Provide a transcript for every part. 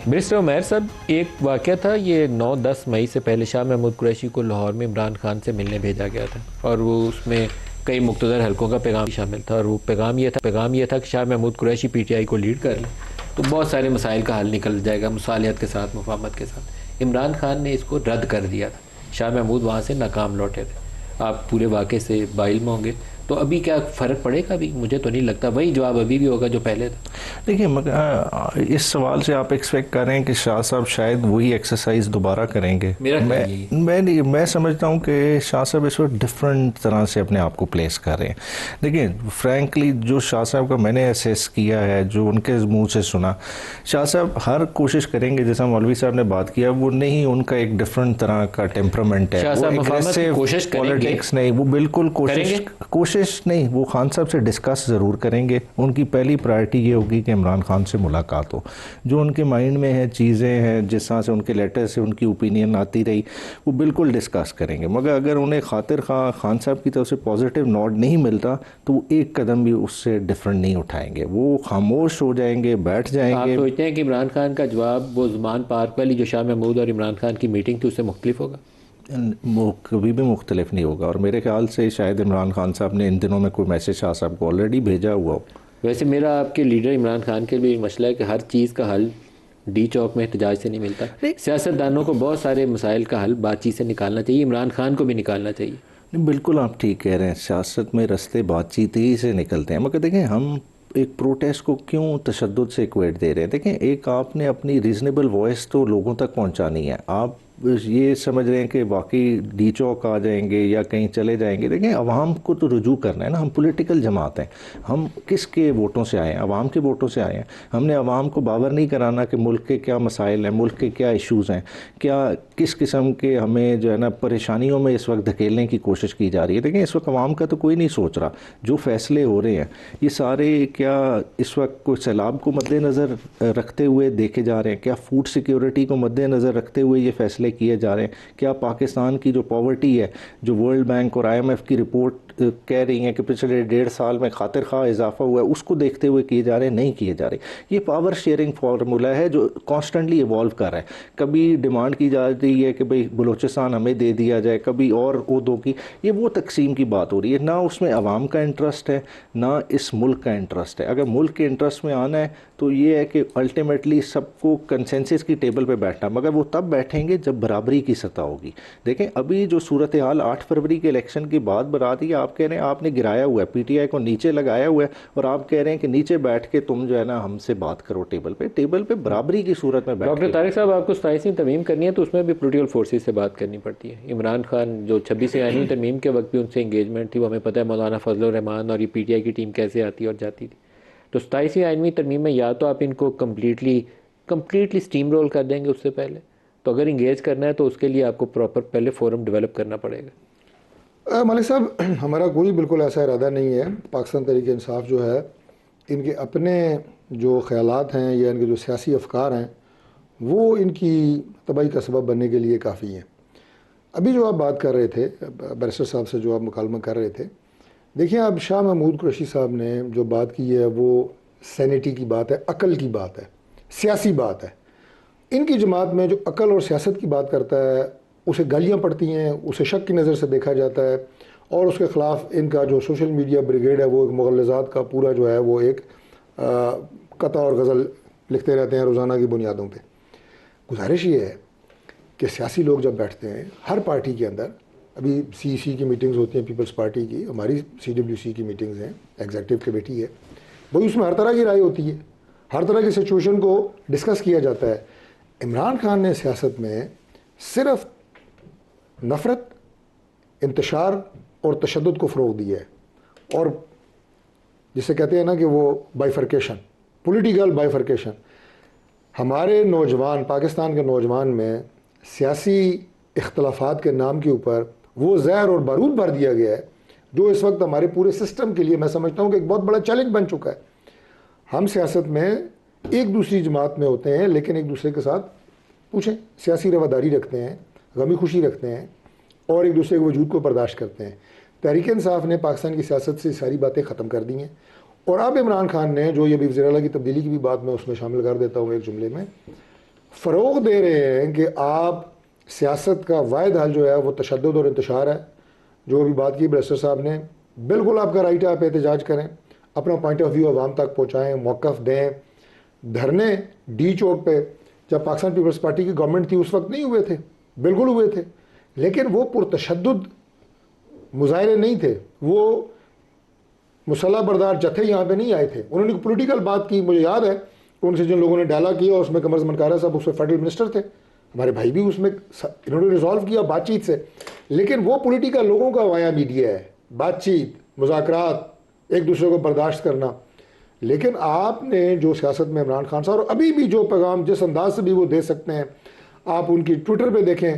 Minister Umair صاحب، ایک واقعہ تھا، یہ 9-10 مئی سے پہلے شاہ محمود قریشی کو لاہور میں عمران خان سے ملنے بھیجا گیا تھا، اور وہ اس میں کئی مقتدر حلقوں کا پیغام شامل تھا، اور وہ پیغام یہ تھا کہ Shah Mahmood Qureshi P T I کو لیڈ کر لیں تو بہت سارے مسائل کا حل نکل جائے گا، مصالحت کے ساتھ، مفاہمت کے ساتھ۔ عمران خان نے اس کو رد کر دیا تھا، شاہ محمود وہاں سے ناکام لوٹے تھے۔ آپ پورے واقعے سے باعلم ہوں گے، تو ابھی کیا فرق پڑے گا؟ ابھی مجھے تو نہیں لگتا وہی جواب ابھی بھی ہوگا جو پہلے تھا۔ دیکھیں، اس سوال سے آپ ایکسپیکٹ کر رہے ہیں کہ شاہ صاحب شاید وہی ایکسرسائز دوبارہ کریں گے۔ میرا خیال یہی ہے۔ میں سمجھتا ہوں کہ شاہ صاحب اس وقت ڈفرینٹ طرح سے اپنے آپ کو پلیس کر رہے ہیں۔ دیکھیں، فرینکلی جو شاہ صاحب کا میں نے اسیس کیا ہے، جو ان کے منہ سے سنا، شاہ صاحب ہر کوشش کریں گے، جیسا مولوی صاحب نے بات کیا، وہ نہیں، ان کا ایک ڈفرینٹ طرح کا ٹیمپرامنٹ ہے، وہ اگریسو پولیٹکس نہیں، وہ بالکل کوشش نہیں، وہ خان صاحب سے ڈسکس ضرور کریں گے۔ ان کی پہلی پرائرٹی یہ ہوگی کہ عمران خان سے ملاقات ہو، جو ان کے مائنڈ میں ہے، چیزیں ہیں جس طرح سے ان کے لیٹر سے ان کی اوپینین آتی رہی، وہ بالکل ڈسکس کریں گے۔ مگر اگر انہیں خاطر خواہ خان صاحب کی طرف سے پازیٹیو نوٹ نہیں ملتا تو وہ ایک قدم بھی اس سے ڈفرنٹ نہیں اٹھائیں گے، وہ خاموش ہو جائیں گے، بیٹھ جائیں گے۔ آپ سوچتے ہیں کہ عمران خان کا جواب وہ زمان پارک والی جو شاہ محمود اور عمران خان کی میٹنگ تھی اس سے مختلف ہوگا؟ وہ کبھی بھی مختلف نہیں ہوگا، اور میرے خیال سے شاید عمران خان صاحب نے ان دنوں میں کوئی میسج شاہ صاحب کو آلریڈی بھیجا ہوا ہو۔ ویسے میرا آپ کے لیڈر عمران خان کے بھی مسئلہ ہے کہ ہر چیز کا حل ڈی چوک میں احتجاج سے نہیں ملتا۔ سیاستدانوں کو بہت سارے مسائل کا حل بات چیت سے نکالنا چاہیے، عمران خان کو بھی نکالنا چاہیے۔ بالکل آپ ٹھیک کہہ رہے ہیں، سیاست میں رستے بات چیت ہی سے نکلتے ہیں، مگر دیکھیں ہم ایک پروٹیسٹ کو کیوں تشدد سے ایکویٹ دے رہے ہیں؟ دیکھیں، ایک آپ نے اپنی ریزنیبل وائس تو لوگوں تک پہنچانی ہے۔ آپ یہ سمجھ رہے ہیں کہ واقعی ڈی چوک آ جائیں گے یا کہیں چلے جائیں گے؟ دیکھیں، عوام کو تو رجوع کرنا ہے نا، ہم پولیٹیکل جماعت ہیں، ہم کس کے ووٹوں سے آئے ہیں؟ عوام کے ووٹوں سے آئے ہیں۔ ہم نے عوام کو باور نہیں کرانا کہ ملک کے کیا مسائل ہیں، ملک کے کیا ایشوز ہیں، کس قسم کے ہمیں جو ہے نا پریشانیوں میں اس وقت دھکیلنے کی کوشش کی جا رہی ہے۔ دیکھیں، اس وقت عوام کا تو کوئی نہیں سوچ رہا، جو فیصلے ہو رہے ہیں یہ سارے کیا اس وقت کوئی سیلاب کو مد نظر رکھتے ہوئے دیکھے جا رہے ہیں؟ کیا فوڈ سیکیورٹی کو مد نظر رکھتے ہوئے یہ فیصلے کیے جا رہے ہیں؟ کیا پاکستان کی جو پاورٹی ہے، جو ورلڈ بینک اور آئی ایم ایف کی رپورٹ کہہ رہی ہیں کہ پچھلے 1.5 سال میں خاطر خواہ اضافہ ہوا ہے، اس کو دیکھتے ہوئے کیے جا رہے ہیں؟ نہیں کیے جا رہے۔ یہ پاور شیئرنگ فارمولا ہے جو کانسٹنٹلی ایوالو کر رہا ہے۔ کبھی ڈیمانڈ کی جا رہی ہے کہ بھئی بلوچستان ہمیں دے دیا جائے، کبھی اور عہدوں کی، یہ وہ تقسیم کی بات ہو رہی ہے۔ نہ اس میں عوام کا انٹرسٹ ہے، نہ اس ملک کا انٹرسٹ ہے۔ اگر ملک کے انٹرسٹ میں آنا ہے تو یہ ہے کہ الٹیمیٹلی سب کو کنسنسس کی ٹیبل پہ بیٹھنا، مگر وہ تب بیٹھیں گے جب برابری کی سطح ہوگی۔ دیکھیں، ابھی جو صورتحال 8 فروری کے الیکشن کی بعد برآتی ہے، آپ کہہ رہے ہیں آپ نے گرایا ہوا ہے، پی ٹی آئی کو نیچے لگایا ہوا ہے، اور آپ کہہ رہے ہیں کہ نیچے بیٹھ کے تم جو ہے نا ہم سے بات کرو، ٹیبل پہ برابری کی صورت میں بیٹھ کے۔ ڈاکٹر طارق صاحب، آپ کو 27ویں ترمیم کرنی ہے تو اس میں بھی پولیٹیکل فورسز سے بات کرنی پڑتی ہے۔ عمران خان جو 26ویں آئینی ترمیم کے وقت بھی ان سے انگیجمنٹ تھی، وہ ہمیں پتہ ہے، مولانا فضل الرحمان اور یہ پی ٹی آئی کی ٹیم کیسے آتی اور جاتی تھی۔ تو 27ویں آئینی ترمیم میں یا تو آپ ان کو کمپلیٹلی سٹیم رول کر دیں گے اس سے پہلے، تو اگر انگیج کرنا ہے تو اس کے لیے آپ کو پراپر پہلے فورم ڈیولپ کرنا پڑے گا۔ ملک صاحب، ہمارا کوئی بالکل ایسا ارادہ نہیں ہے۔ پاکستان تحریک انصاف جو ہے، ان کے اپنے جو خیالات ہیں یا ان کے جو سیاسی افکار ہیں وہ ان کی تباہی کا سبب بننے کے لیے کافی ہیں۔ ابھی جو آپ بات کر رہے تھے، بیرسٹر صاحب سے جو آپ مکالمہ کر رہے تھے، دیکھیں، اب شاہ محمود قریشی صاحب نے جو بات کی ہے وہ سینٹی کی بات ہے، عقل کی بات ہے، سیاسی بات ہے۔ ان کی جماعت میں جو عقل اور سیاست کی بات کرتا ہے اسے گالیاں پڑتی ہیں، اسے شک کی نظر سے دیکھا جاتا ہے، اور اس کے خلاف ان کا جو سوشل میڈیا بریگیڈ ہے وہ ایک مغلظات کا پورا جو ہے وہ ایک قطع اور غزل لکھتے رہتے ہیں روزانہ کی بنیادوں پہ۔ گزارش یہ ہے کہ سیاسی لوگ جب بیٹھتے ہیں ہر پارٹی کے اندر، ابھی سی کی میٹنگز ہوتی ہیں پیپلز پارٹی کی، ہماری CWC کی میٹنگز ہیں، ایگزیکٹو کمیٹی ہے، وہی اس میں ہر طرح کی رائے ہوتی ہے، ہر طرح کی سچویشن کو ڈسکس کیا جاتا ہے۔ عمران خان نے سیاست میں صرف نفرت، انتشار اور تشدد کو فروغ دیا ہے، اور جسے کہتے ہیں نا کہ وہ بائیفرکیشن، پولیٹیکل بائیفرکیشن۔ ہمارے نوجوان، پاکستان کے نوجوان میں سیاسی اختلافات کے نام کے اوپر وہ زہر اور بارود بھر دیا گیا ہے جو اس وقت ہمارے پورے سسٹم کے لیے میں سمجھتا ہوں کہ ایک بہت بڑا چیلنج بن چکا ہے۔ ہم سیاست میں ایک دوسری جماعت میں ہوتے ہیں لیکن ایک دوسرے کے ساتھ پوچھیں سیاسی رواداری رکھتے ہیں، غمی خوشی رکھتے ہیں، اور ایک دوسرے کے وجود کو برداشت کرتے ہیں۔ تحریک انصاف نے پاکستان کی سیاست سے ساری باتیں ختم کر دی ہیں، اور اب عمران خان نے جو یہ بھی وزیر اعلیٰ کی تبدیلی کی بھی بات میں اس میں شامل کر دیتا ہوں ایک جملے میں، فروغ دے رہے ہیں کہ آپ سیاست کا واحد حل جو ہے وہ تشدد اور انتشار ہے. جو بھی بات کی بریسٹر صاحب نے, بالکل آپ کا رائٹ ہے, آپ احتجاج کریں, اپنا پوائنٹ آف ویو عوام تک پہنچائیں, موقف دیں. دھرنے ڈی چوک پہ جب پاکستان پیپلز پارٹی کی گورنمنٹ تھی اس وقت نہیں ہوئے تھے, بالکل ہوئے تھے, لیکن وہ پرتشدد مظاہرے نہیں تھے, وہ مسلح بردار جتھے یہاں پہ نہیں آئے تھے. انہوں نے پولیٹیکل بات کی, مجھے یاد ہے ان سے جن لوگوں نے ڈالا کیا, اس میں قمر زمان کارا صاحب اس میں فیڈرل منسٹر تھے, ہمارے بھائی بھی اس میں, انہوں نے ریزالو کیا بات چیت سے. لیکن وہ پولیٹیکل لوگوں کا وایا میڈیا ہے, بات چیت, مذاکرات, ایک دوسرے کو برداشت کرنا. لیکن آپ نے جو سیاست میں عمران خان صاحب اور ابھی بھی جو پیغام جس انداز سے بھی وہ دے سکتے ہیں, آپ ان کی ٹویٹر پہ دیکھیں,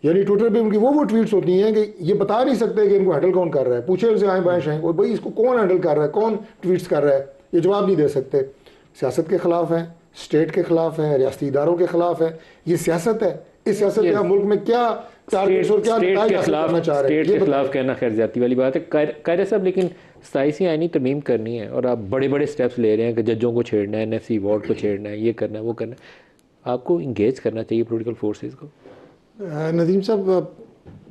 یعنی ٹویٹر پہ ان کی وہ ٹویٹس ہوتی ہیں کہ یہ بتا نہیں سکتے کہ ان کو ہینڈل کون کر رہا ہے. پوچھے ان سے آئیں بائیں شائیں, بھائی اس کو کون ہینڈل کر رہا ہے, کون ٹویٹس کر رہا ہے, یہ جواب نہیں دے سکتے. سیاست کے خلاف ہیں, اسٹیٹ کے خلاف ہیں, ریاستی اداروں کے خلاف ہیں. یہ سیاست ہے. اس سیاست میں ملک میں کیا ٹارگیٹس اور کیا نتائج حاصل کرنا چاہ رہے ہیں, اسٹیٹ کے خلاف کہنا خیر زیادتی والی بات ہے. قائد صاحب لیکن 27 آئینی ترمیم کرنی ہے اور آپ بڑے بڑے سٹیپس لے رہے ہیں کہ ججوں کو چھیڑنا ہے, NFC وارڈ کو چھیڑنا ہے, یہ کرنا ہے, وہ کرنا ہے. آپ کو انگیج کرنا چاہیے پولیٹیکل فورسز کو. ندیم صاحب,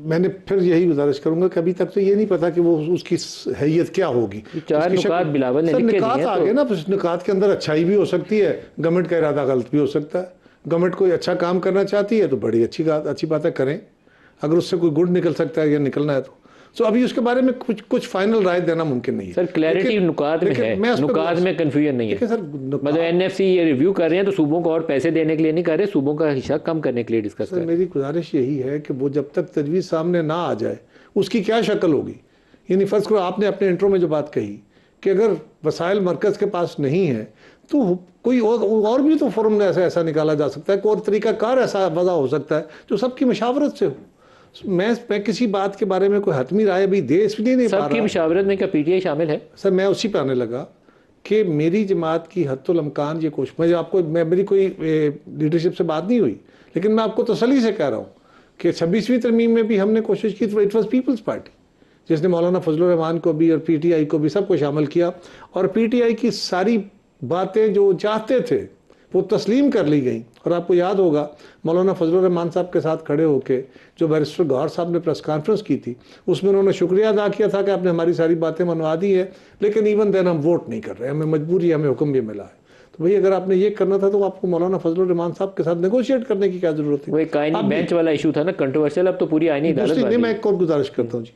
میں نے پھر یہی گزارش کروں گا کہ ابھی تک تو یہ نہیں پتا کہ وہ اس کی حیثیت کیا ہوگی. 4 نکات بلاول نے لکھ کے دیے ہیں. نکات آ گئے نا, نکات کے اندر اچھائی بھی ہو سکتی ہے, گورنمنٹ کا ارادہ غلط بھی ہو سکتا ہے. گورنمنٹ کوئی اچھا کام کرنا چاہتی ہے تو بڑی اچھی باتیں کریں, اگر اس سے کوئی گڈ نکل سکتا ہے یا نکلنا ہے تو ابھی اس کے بارے میں کچھ فائنل رائے دینا ممکن نہیں ہے. سر کلیئرٹی نکات میں ہے, نکات میں کنفیوژن نہیں ہے. مطلب NFC یہ ریویو کر رہے ہیں تو صوبوں کو اور پیسے دینے کے لیے نہیں کر رہے, صوبوں کا حصہ کم کرنے کے لیے ڈسکس کر رہے ہیں. میری گزارش یہی ہے کہ وہ جب تک تجویز سامنے نہ آ جائے اس کی کیا شکل ہوگی. یعنی فرض کرو آپ نے اپنے انٹرو میں جو بات کہی کہ اگر وسائل مرکز کے پاس نہیں ہے تو کوئی اور بھی تو فورم ایسا نکالا جا سکتا ہے, کوئی اور طریقہ کار ایسا وضع ہو سکتا ہے جو سب کی مشاورت سے ہو. میں کسی بات کے بارے میں کوئی حتمی رائے بھی دے اس لیے نہیں پا رہا. سب کی مشاورت میں کیا PTI شامل ہے؟ سر میں اسی پہ آنے لگا کہ میری جماعت کی حتی الامکان یہ کوشش, میری کوئی لیڈرشپ سے بات نہیں ہوئی, لیکن میں آپ کو تسلی سے کہہ رہا ہوں کہ 26ویں ترمیم میں بھی ہم نے کوشش کی, اٹ واز پیپلز پارٹی جس نے مولانا فضل الرحمان کو بھی اور PTI کو بھی سب کو شامل کیا, اور PTI کی ساری باتیں جو چاہتے تھے وہ تسلیم کر لی گئیں. اور آپ کو یاد ہوگا مولانا فضل الرحمان صاحب کے ساتھ کھڑے ہو کے جو بیرسٹر گوہر صاحب نے پریس کانفرنس کی تھی اس میں انہوں نے شکریہ ادا کیا تھا کہ آپ نے ہماری ساری باتیں منوا دی ہے, لیکن ایون دین ہم ووٹ نہیں کر رہے, ہمیں مجبوری, ہمیں حکم بھی ملا ہے. تو بھئی اگر آپ نے یہ کرنا تھا تو آپ کو مولانا فضل الرحمان صاحب کے ساتھ نیگوشیٹ کرنے کی کیا ضرورت تھی. وہ ایک آئینی بینچ والا ایشو تھا نا, کنٹروورشل, اب تو پوری آئینی عدالت نہیں. میں ایک اور گزارش کرتا ہوں جی,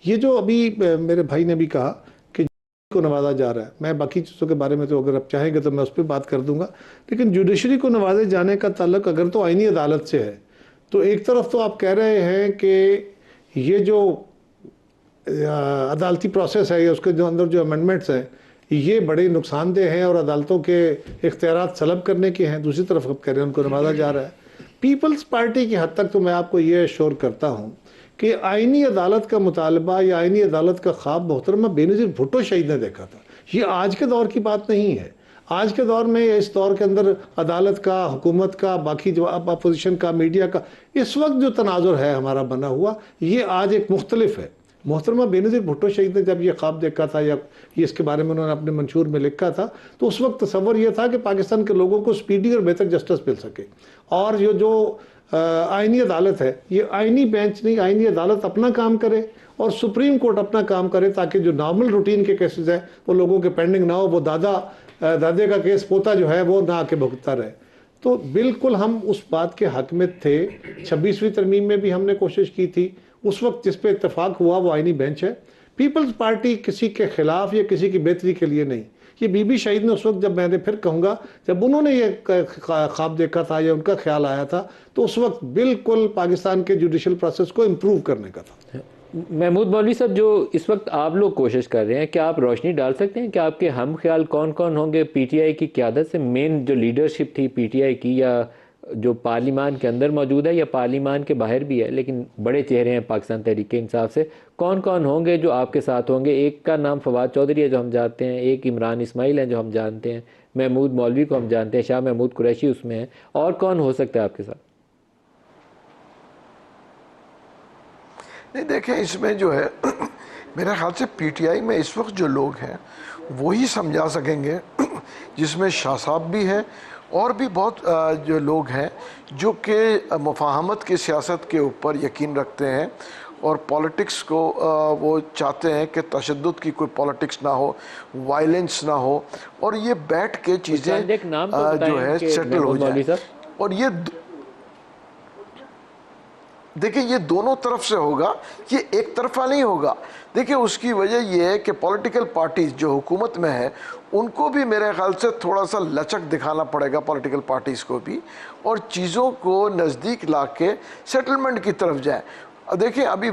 یہ جو ابھی میرے بھائی نے بھی کہا کہ کو نوازا جا رہا ہے, میں باقی چیزوں کے بارے میں تو اگر آپ چاہیں گے تو میں اس پہ بات کر دوں گا, لیکن جوڈیشری کو نوازے جانے کا تعلق اگر تو آئینی عدالت سے ہے تو ایک طرف تو آپ کہہ رہے ہیں کہ یہ جو عدالتی پروسیس ہے یا اس کے جو اندر جو امینڈمنٹس ہیں یہ بڑے نقصان دہ ہیں اور عدالتوں کے اختیارات سلب کرنے کے ہیں. دوسری طرف آپ کہہ رہے ہیں ان کو نوازا جا رہا ہے. پیپلز پارٹی کی حد تک تو میں آپ کو یہ ایشور کرتا ہوں کہ آئینی عدالت کا مطالبہ یا آئینی عدالت کا خواب محترمہ بینظیر بھٹو شہید نے دیکھا تھا. یہ آج کے دور کی بات نہیں ہے. آج کے دور میں, اس دور کے اندر عدالت کا, حکومت کا, باقی جو اپوزیشن کا, میڈیا کا اس وقت جو تناظر ہے ہمارا بنا ہوا, یہ آج ایک مختلف ہے. محترمہ بینظیر بھٹو شہید نے جب یہ خواب دیکھا تھا یا یہ اس کے بارے میں انہوں نے اپنے منشور میں لکھا تھا تو اس وقت تصور یہ تھا کہ پاکستان کے لوگوں کو سپیڈی اور بہتر جسٹس مل سکے. اور یہ جو آئینی عدالت ہے یہ آئینی بینچ نہیں, آئینی عدالت اپنا کام کرے اور سپریم کورٹ اپنا کام کرے تاکہ جو نارمل روٹین کے کیسز ہیں وہ لوگوں کے پینڈنگ نہ ہو, وہ دادے کا کیس پوتا جو ہے وہ نہ آ کے بھگتتا رہے. تو بالکل ہم اس بات کے حق میں تھے. 26ویں ترمیم میں بھی ہم نے کوشش کی تھی, اس وقت جس پہ اتفاق ہوا وہ آئینی بینچ ہے. پیپلز پارٹی کسی کے خلاف یا کسی کی بہتری کے لیے نہیں. یہ بی بی شہید نے اس وقت, جب میں نے پھر کہوں گا جب انہوں نے یہ خواب دیکھا تھا یا ان کا خیال آیا تھا تو اس وقت بالکل پاکستان کے جوڈیشل پروسیس کو امپروو کرنے کا تھا. محمود مولوی صاحب, جو اس وقت آپ لوگ کوشش کر رہے ہیں, کیا آپ روشنی ڈال سکتے ہیں کہ آپ کے ہم خیال کون کون ہوں گے PTI کی قیادت سے؟ مین جو لیڈرشپ تھی PTI کی, یا جو پارلیمان کے اندر موجود ہے یا پارلیمان کے باہر بھی ہے لیکن بڑے چہرے ہیں پاکستان تحریک انصاف سے, کون کون ہوں گے جو آپ کے ساتھ ہوں گے؟ ایک کا نام فواد چودھری ہے جو ہم جانتے ہیں, ایک عمران اسماعیل ہیں جو ہم جانتے ہیں, محمود مولوی کو ہم جانتے ہیں, شاہ محمود قریشی اس میں ہیں, اور کون ہو سکتا ہے آپ کے ساتھ؟ نہیں دیکھیں, اس میں جو ہے میرے خیال سے PTI میں اس وقت جو لوگ ہیں وہی سمجھا سکیں گے, جس میں شاہ صاحب بھی ہیں اور بھی بہت جو لوگ ہیں جو کہ مفاہمت کی سیاست کے اوپر یقین رکھتے ہیں اور پالیٹکس کو وہ چاہتے ہیں کہ تشدد کی کوئی پالیٹکس نہ ہو، وائلنس نہ ہو، اور یہ بیٹھ کے چیزیں ایک نام تو جو ہے بتائیں کہ سیٹل ہو مولوی جائیں. صاحب، اور یہ دیکھیں یہ دونوں طرف سے ہوگا، یہ ایک طرفہ نہیں ہوگا. دیکھیں اس کی وجہ یہ ہے کہ پولیٹیکل پارٹیز جو حکومت میں ہے ان کو بھی میرے خیال سے تھوڑا سا لچک دکھانا پڑے گا، پولیٹیکل پارٹیز کو بھی، اور چیزوں کو نزدیک لا کے سیٹلمنٹ کی طرف جائیں. دیکھیں ابھی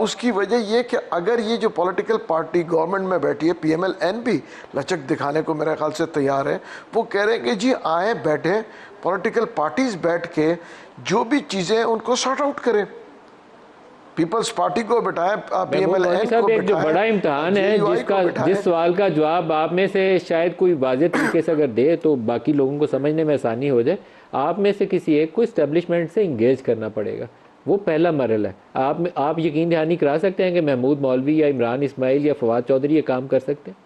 اس کی وجہ یہ کہ اگر یہ جو پولیٹیکل پارٹی گورنمنٹ میں بیٹھی ہے، پی ایم ایل این بھی لچک دکھانے کو میرے خیال سے تیار ہے. وہ کہہ رہے ہیں کہ جی آئیں بیٹھیں، پولیٹیکل پارٹیز بیٹھ کے جو بھی چیزیں ان کو سارٹ آؤٹ کریں. پیپلز پارٹی کو بٹھائیں، پی ایم ایل این کو ایک جو بڑا بٹھائیں، امتحان ہے جس سوال کا جواب آپ میں سے شاید کوئی واضح طریقے سے اگر دے تو باقی لوگوں کو سمجھنے میں آسانی ہو جائے. آپ میں سے کسی ایک کو اسٹیبلشمنٹ سے انگیج کرنا پڑے گا. وہ پہلا مرحلہ ہے. آپ یقین دہانی کرا سکتے ہیں کہ محمود مولوی یا عمران اسماعیل یا فواد چودھری یہ کام کر سکتے ہیں؟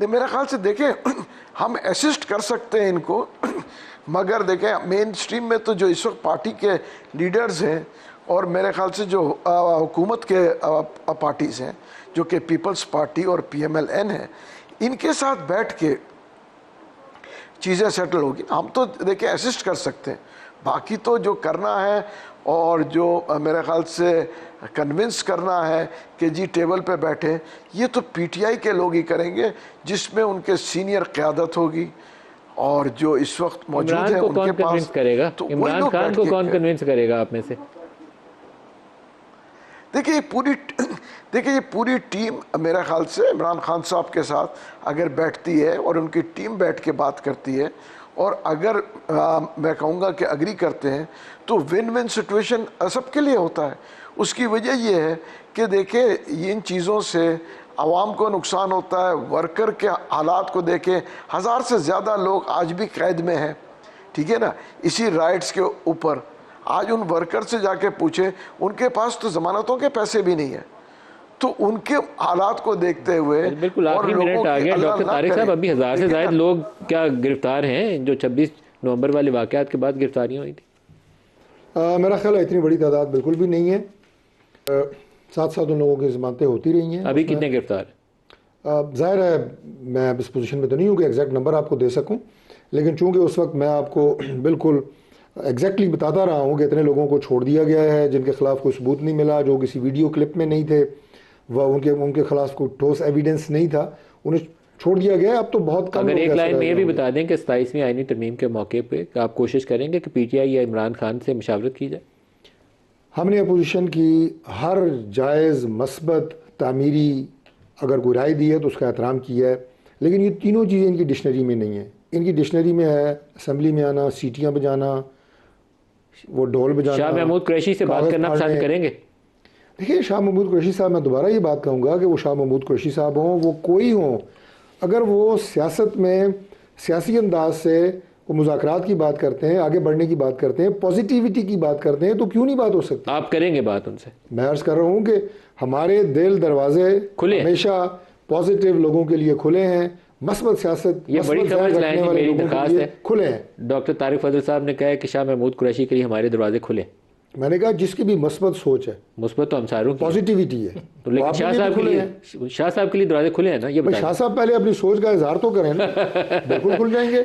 میرے خیال سے دیکھیں ہم اسسٹ کر سکتے ہیں ان کو، مگر دیکھیں مین سٹریم میں تو جو اس وقت پارٹی کے لیڈرز ہیں اور میرے خیال سے جو حکومت کے پارٹیز ہیں جو کہ پیپلز پارٹی اور پی ایم ایل این ہے، ان کے ساتھ بیٹھ کے چیزیں سیٹل ہوگی. ہم تو دیکھیں اسسٹ کر سکتے ہیں، باقی تو جو کرنا ہے اور جو میرے خیال سے کنونس کرنا ہے کہ جی ٹیبل پہ بیٹھے، یہ تو پی ٹی آئی کے لوگ ہی کریں گے جس میں ان کے سینئر قیادت ہوگی اور جو اس وقت موجود ہے ان کے پاس. تو وہی عمران لوگ خان بیٹھ کو کے کون کنونس کرے گا آپ میں سے؟ دیکھیں یہ پوری ٹیم میرے خیال سے عمران خان صاحب کے ساتھ اگر بیٹھتی ہے اور ان کی ٹیم بیٹھ کے بات کرتی ہے اور اگر میں کہوں گا کہ اگری کرتے ہیں تو ون ون سچویشن سب کے لیے ہوتا ہے. اس کی وجہ یہ ہے کہ دیکھیں ان چیزوں سے عوام کو نقصان ہوتا ہے. ورکر کے حالات کو دیکھیں، 1000 سے زیادہ لوگ آج بھی قید میں ہیں، ٹھیک ہے نا، اسی رائٹس کے اوپر. آج ان ورکر سے جا کے پوچھیں، ان کے پاس تو ضمانتوں کے پیسے بھی نہیں ہیں. تو ان کے حالات کو دیکھتے ہوئے بالکل آخری منٹ آ گیا ڈاکٹر طارق صاحب، ابھی 1000 سے زائد لوگ کیا گرفتار ہیں جو 26 نومبر والے واقعات کے بعد گرفتاریاں ہوئی تھیں؟ میرا خیال ہے اتنی بڑی تعداد بالکل بھی نہیں ہے. ساتھ ساتھ ان لوگوں کی ضمانتیں ہوتی رہی ہیں. ابھی کتنے گرفتار ہیں؟ ظاہر ہے میں اس پوزیشن میں تو نہیں ہوں کہ ایگزیکٹ نمبر آپ کو دے سکوں، لیکن چونکہ اس وقت میں آپ کو بالکل ایگزیکٹلی بتاتا رہا ہوں کہ اتنے لوگوں کو چھوڑ دیا گیا ہے جن کے خلاف کوئی ثبوت نہیں ملا، جو کسی ویڈیو کلپ میں نہیں تھے، وہ ان کے خلاف کوئی ٹھوس ایویڈنس نہیں تھا، انہیں چھوڑ دیا گیا. اب تو بہت کم. اگر ایک لائن میں یہ بھی بتا دیں کہ 27ویں آئینی ترمیم کے موقع پہ آپ کوشش کریں گے کہ پی ٹی آئی یا عمران خان سے مشاورت کی جائے؟ ہم نے اپوزیشن کی ہر جائز مثبت تعمیری اگر کوئی رائے دی ہے تو اس کا احترام کیا ہے، لیکن یہ تینوں چیزیں ان کی ڈکشنری میں نہیں ہیں. ان کی ڈکشنری میں ہے اسمبلی میں آنا، سیٹیاں بجانا، وہ ڈھول بجانا. شاہ محمود قریشی سے بات کرنا پسند کریں گے؟ دیکھیے شاہ محمود قریشی صاحب، میں دوبارہ یہ بات کہوں گا کہ وہ شاہ محمود قریشی صاحب ہوں، وہ کوئی ہوں، اگر وہ سیاست میں سیاسی انداز سے وہ مذاکرات کی بات کرتے ہیں، آگے بڑھنے کی بات کرتے ہیں، پازیٹیوٹی کی بات کرتے ہیں، تو کیوں نہیں بات ہو سکتی؟ آپ کریں گے بات ان سے؟ میں عرض کر رہا ہوں کہ ہمارے دل دروازے کھلے ہمیشہ پازیٹیو لوگوں کے لیے کھلے ہیں، مثبت سیاست، یہ بڑی مثبت ذہن سمجھ لائیں رکھنے کہ والے میری لوگوں کے درخواست لیے ہے کھلے ہیں. ڈاکٹر طارق فضل صاحب نے کہا ہے کہ شاہ محمود قریشی کے لیے ہمارے دروازے کھلے. میں نے کہا جس کی بھی مثبت سوچ ہے، مثبت تو ہم ساروں کی پازیٹیوٹی ہے، تو لیکن شاہ صاحب کے لیے دروازے کھلے ہیں نا؟ یہ شاہ صاحب پہلے اپنی سوچ کا اظہار تو کریں نا. بالکل کھل جائیں گے.